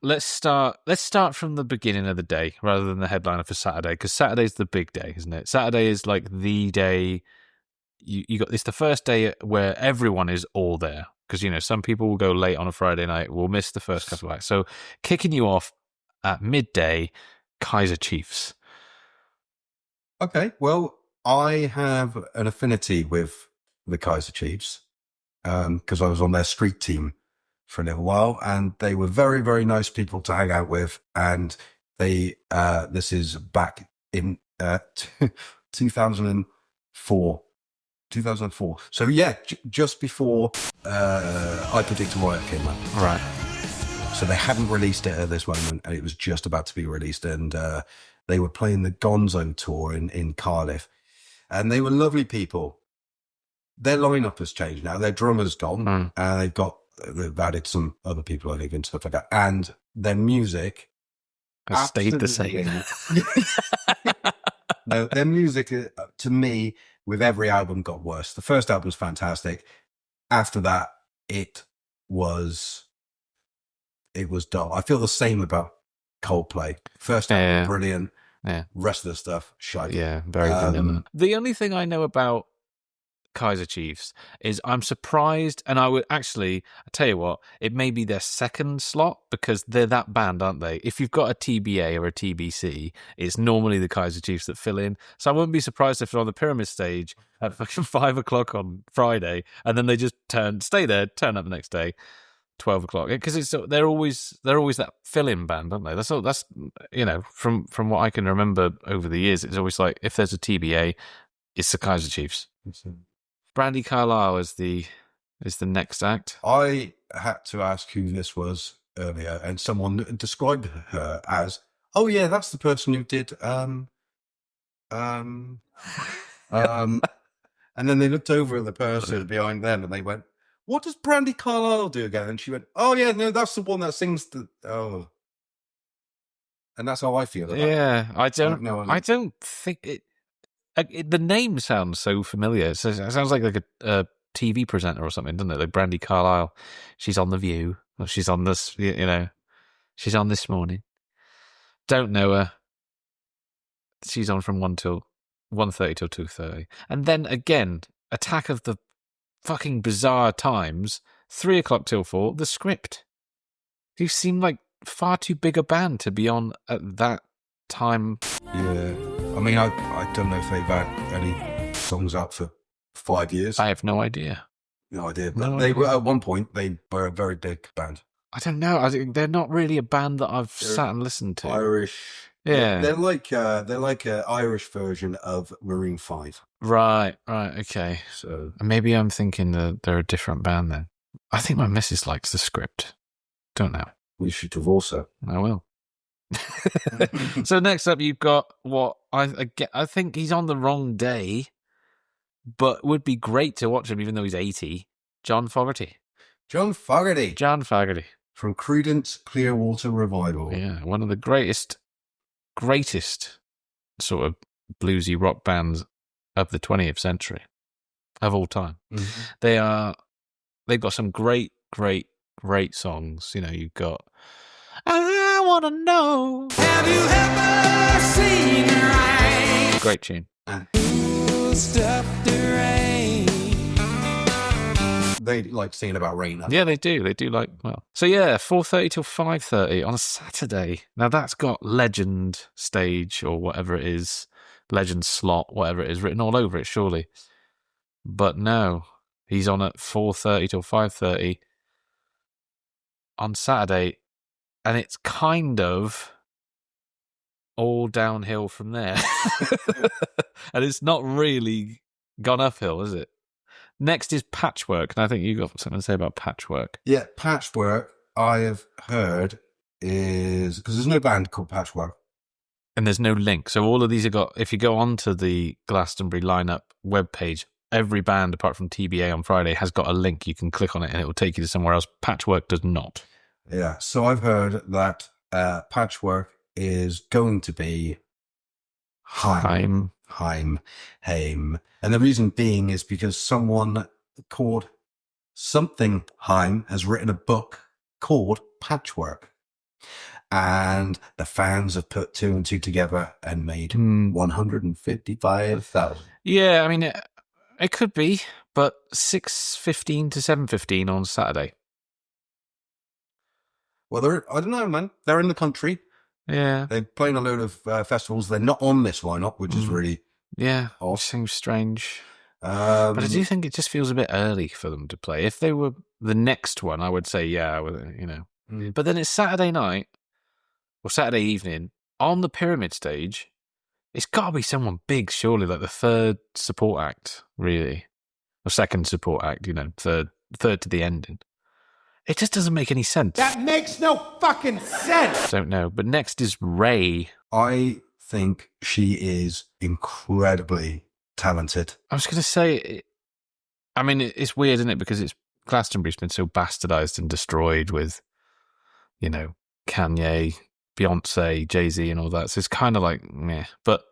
let's start from the beginning of the day rather than the headliner for Saturday, because Saturday's the big day, isn't it? Saturday is like the day. You got it's the first day where everyone is all there, because some people will go late on a Friday night, will miss the first couple of acts. So kicking you off at midday, Kaiser Chiefs. Okay, well, I have an affinity with the Kaiser Chiefs because I was on their street team for a little while, and they were very, very nice people to hang out with. And they, this is back in 2004. So yeah, just before I Predict a Riot came out. Right. So they hadn't released it at this moment, and it was just about to be released. And they were playing the Gonzo tour in Cardiff, and they were lovely people. Their lineup has changed now. Their drummer's gone, and they've added some other people, I think, and stuff like that. And their music has stayed the same. No, their music, to me, with every album, got worse. The first album was fantastic. After that, it was dull. I feel the same about Coldplay. First album, brilliant. Yeah. Rest of the stuff, shite. Yeah, very brilliant. The only thing I know about Kaiser Chiefs is I'm surprised, and I tell you what, it may be their second slot, because they're that band, aren't they? If you've got a TBA or a TBC, it's normally the Kaiser Chiefs that fill in. So I wouldn't be surprised if they're on the Pyramid stage at fucking 5 o'clock on Friday, and then they just stay there, turn up the next day, 12 o'clock, because they're always that fill-in band, aren't they? That's from what I can remember over the years, it's always like, if there's a TBA, it's the Kaiser Chiefs. Brandi Carlile is the next act. I had to ask who this was earlier, and someone described her as, "Oh yeah, that's the person who did and then they looked over at the person behind them, and they went, "What does Brandi Carlile do again?" And she went, "Oh yeah, no, that's the one that sings the And that's how I feel about it. I don't think it. The name sounds so familiar. It sounds like a TV presenter or something, doesn't it? Like Brandi Carlile. She's on The View. Or she's on this, she's on This Morning. Don't know her. She's on from 1:30 till 2:30. And then again, Attack of the fucking Bizarre Times, 3 o'clock till 4, The Script. You seem like far too big a band to be on at that time. Yeah. I mean, I don't know if they've had any songs up for 5 years. I have no idea. No idea. But they were, at one point, they were a very big band. I don't know. I think they're not really a band that They're sat and listened to. Irish. Yeah. They're like an Irish version of Maroon 5. Right, okay. So maybe I'm thinking that they're a different band then. I think my missus likes The Script. Don't know. We should divorce her. I will. So next up, you've got what I think he's on the wrong day, but would be great to watch him even though he's 80. John Fogerty. John Fogerty. From Creedence Clearwater Revival. Yeah, one of the greatest sort of bluesy rock bands of the 20th century, of all time. Mm-hmm. They've got some great songs. You've got I Wanna Know. Have you ever seen rain? Great tune. Stop the rain. They like singing about rain. Yeah, they do. They do like, well. So yeah, 4:30 till 5:30 on a Saturday. Now that's got Legend stage or whatever it is, Legend slot, whatever it is, written all over it, surely. But no, he's on at 4:30 till 5:30 on Saturday, and it's kind of all downhill from there. And it's not really gone uphill, is it? Next is Patchwork, and I think you got something to say about Patchwork. Yeah, Patchwork, I have heard, is because there's no band called Patchwork. And there's no link. So all of these have got, if you go onto the Glastonbury lineup webpage, every band apart from TBA on Friday has got a link. You can click on it and it will take you to somewhere else. Patchwork does not. Yeah, so I've heard that Patchwork is going to be Haim. And the reason being is because someone called something Haim has written a book called Patchwork. And the fans have put 2 and 2 together and made 155,000. Yeah, I mean, it could be, but 6:15 to 7:15 on Saturday. Well, I don't know, man. They're in the country. Yeah. They're playing a load of festivals. They're not on this lineup, which is really off. Which seems strange. But I do think it just feels a bit early for them to play. If they were the next one, I would say, But then it's Saturday night, or Saturday evening, on the Pyramid stage. It's got to be someone big, surely, like the third support act, really. Or second support act, third to the ending. It just doesn't make any sense. That makes no fucking sense! Don't know. But next is Raye. I think she is incredibly talented. I was going to say, I mean, it's weird, isn't it? Because Glastonbury's been so bastardized and destroyed with, Kanye, Beyonce, Jay-Z and all that. So it's kind of like, meh. But it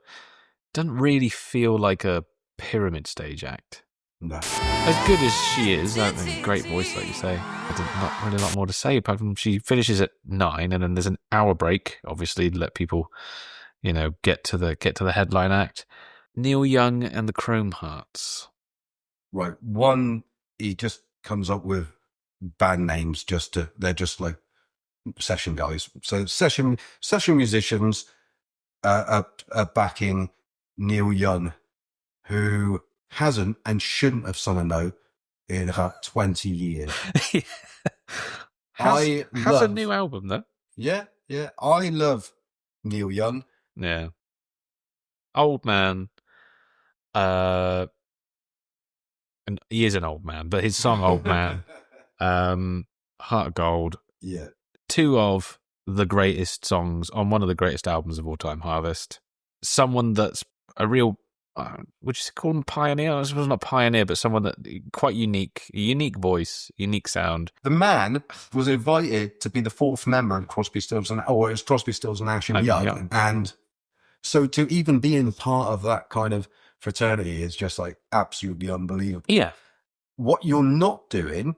doesn't really feel like a pyramid stage act. No. As good as she is, great voice, like you say. There's not really a lot more to say, apart from she finishes at 9 and then there's an hour break, obviously, to let people, get to the headline act. Neil Young and the Chrome Hearts. Right. One, he just comes up with band names they're just like session guys. So session musicians are backing Neil Young, who hasn't and shouldn't have sung a note in about 20 years. has a new album, though. Yeah. I love Neil Young. Yeah. Old man. And he is an old man, but his song Old Man, Heart of Gold. Yeah. 2 of the greatest songs on one of the greatest albums of all time, Harvest. Someone that's a real, would you call him pioneer? I suppose not pioneer, but someone that quite unique voice, unique sound. The man was invited to be the 4th member of Crosby, Stills and Nash and Young. And so to even be in part of that kind of fraternity is just like absolutely unbelievable. Yeah. What you're not doing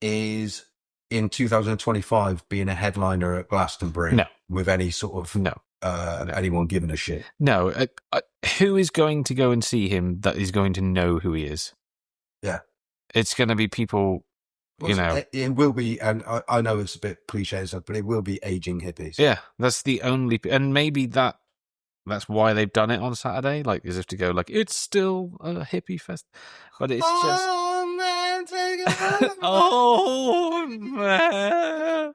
is in 2025 being a headliner at Glastonbury with any sort of anyone giving a shit. No. Who is going to go and see him that is going to know who he is? Yeah. It's going to be people, It will be, and I know it's a bit cliche, but it will be aging hippies. Yeah, that's the only, and maybe that's why they've done it on Saturday, like as if to go like it's still a hippie fest, but it's just man, take it. oh man.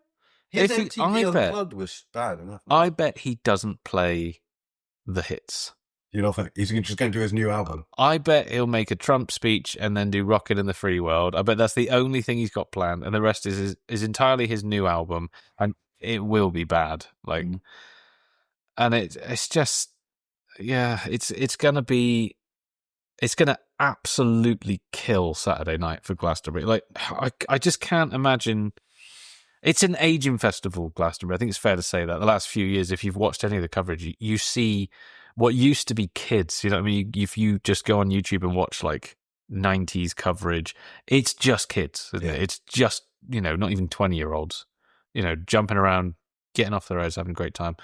His MTV Unplugged was bad enough. I bet he doesn't play the hits. You know, he's just going to do his new album. I bet he'll make a Trump speech and then do Rockin' in the Free World. I bet that's the only thing he's got planned, and the rest is entirely his new album, and it will be bad. Like. And it's just, it's going to absolutely kill Saturday night for Glastonbury. Like, I just can't imagine. It's an aging festival, Glastonbury. I think it's fair to say that. The last few years, if you've watched any of the coverage, you see what used to be kids. You know what I mean? If you just go on YouTube and watch like 90s coverage, it's just kids. Isn't it? It's just, not even 20-year-olds, jumping around, getting off their roads, having a great time.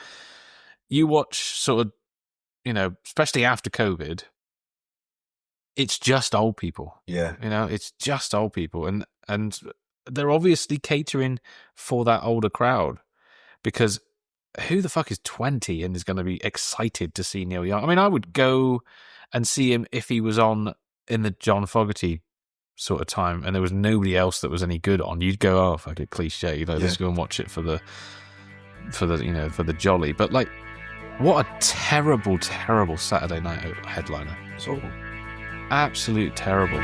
You watch sort of, especially after COVID, it's just old people. Yeah. It's just old people. And they're obviously catering for that older crowd, because who the fuck is 20 and is going to be excited to see Neil Young? I mean, I would go and see him if he was on in the John Fogerty sort of time and there was nobody else that was any good on. You'd go, oh, fuck it, cliche. Let's go and watch it for the jolly. But like, what a terrible, terrible Saturday night headliner. It's awful. Absolute terrible.